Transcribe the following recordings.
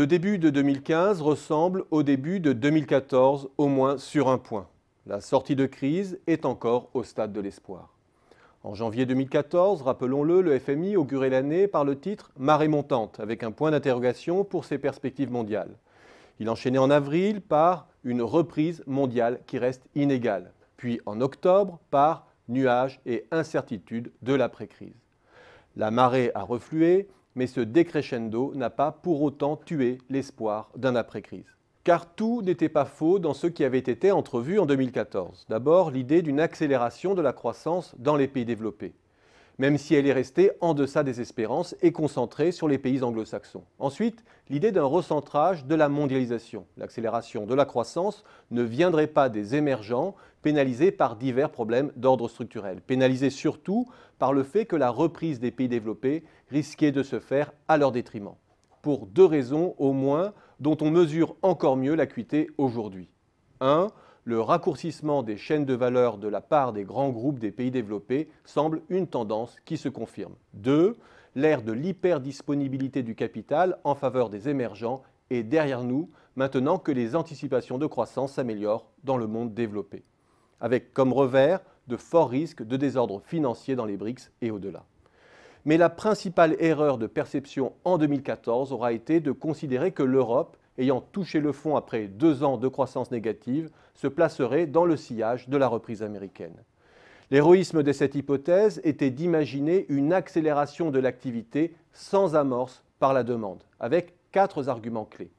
Le début de 2015 ressemble au début de 2014, au moins sur un point. La sortie de crise est encore au stade de l'espoir. En janvier 2014, rappelons-le, le FMI augurait l'année par le titre « Marée montante » avec un point d'interrogation pour ses perspectives mondiales. Il enchaînait en avril par une reprise mondiale qui reste inégale, puis en octobre par nuages et incertitudes de l'après-crise. La marée a reflué, mais ce décrescendo n'a pas pour autant tué l'espoir d'un après-crise. Car tout n'était pas faux dans ce qui avait été entrevu en 2014. D'abord, l'idée d'une accélération de la croissance dans les pays développés, même si elle est restée en deçà des espérances et concentrée sur les pays anglo-saxons. Ensuite, l'idée d'un recentrage de la mondialisation. L'accélération de la croissance ne viendrait pas des émergents pénalisés par divers problèmes d'ordre structurel, pénalisés surtout par le fait que la reprise des pays développés risquait de se faire à leur détriment. Pour deux raisons au moins dont on mesure encore mieux l'acuité aujourd'hui. 1. Le raccourcissement des chaînes de valeur de la part des grands groupes des pays développés semble une tendance qui se confirme. 2. L'ère de l'hyperdisponibilité du capital en faveur des émergents est derrière nous maintenant que les anticipations de croissance s'améliorent dans le monde développé, avec comme revers de forts risques de désordre financier dans les BRICS et au-delà. Mais la principale erreur de perception en 2014 aura été de considérer que l'Europe, ayant touché le fond après 2 ans de croissance négative, se placerait dans le sillage de la reprise américaine. L'héroïsme de cette hypothèse était d'imaginer une accélération de l'activité sans amorce par la demande, avec 4 arguments clés.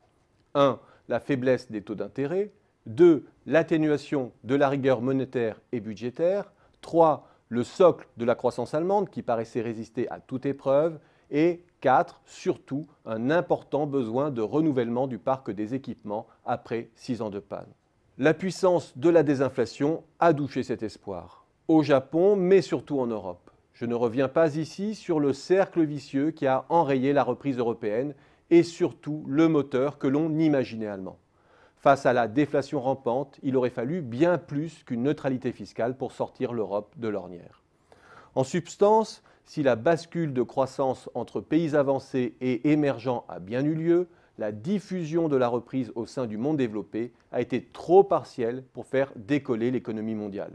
1. La faiblesse des taux d'intérêt. 2. L'atténuation de la rigueur monétaire et budgétaire. 3. Le socle de la croissance allemande qui paraissait résister à toute épreuve. Et 4. Surtout, un important besoin de renouvellement du parc des équipements après 6 ans de panne. La puissance de la désinflation a douché cet espoir, au Japon, mais surtout en Europe. Je ne reviens pas ici sur le cercle vicieux qui a enrayé la reprise européenne et surtout le moteur que l'on imaginait allemand. Face à la déflation rampante, il aurait fallu bien plus qu'une neutralité fiscale pour sortir l'Europe de l'ornière. En substance, si la bascule de croissance entre pays avancés et émergents a bien eu lieu, la diffusion de la reprise au sein du monde développé a été trop partielle pour faire décoller l'économie mondiale.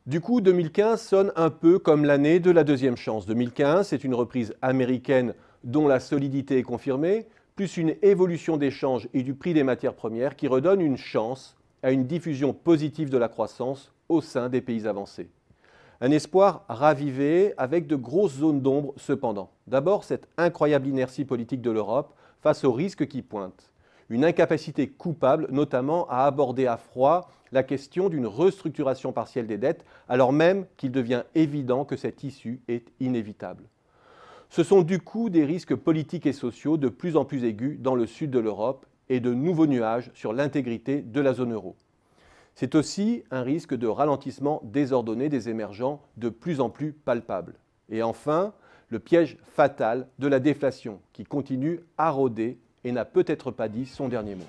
Du coup, 2015 sonne un peu comme l'année de la deuxième chance. 2015, c'est une reprise américaine dont la solidité est confirmée, plus une évolution des changes et du prix des matières premières qui redonne une chance à une diffusion positive de la croissance au sein des pays avancés. Un espoir ravivé avec de grosses zones d'ombre cependant. D'abord, cette incroyable inertie politique de l'Europe face aux risques qui pointent. Une incapacité coupable notamment à aborder à froid la question d'une restructuration partielle des dettes alors même qu'il devient évident que cette issue est inévitable. Ce sont du coup des risques politiques et sociaux de plus en plus aigus dans le sud de l'Europe et de nouveaux nuages sur l'intégrité de la zone euro. C'est aussi un risque de ralentissement désordonné des émergents de plus en plus palpable. Et enfin, le piège fatal de la déflation qui continue à rôder et n'a peut-être pas dit son dernier mot.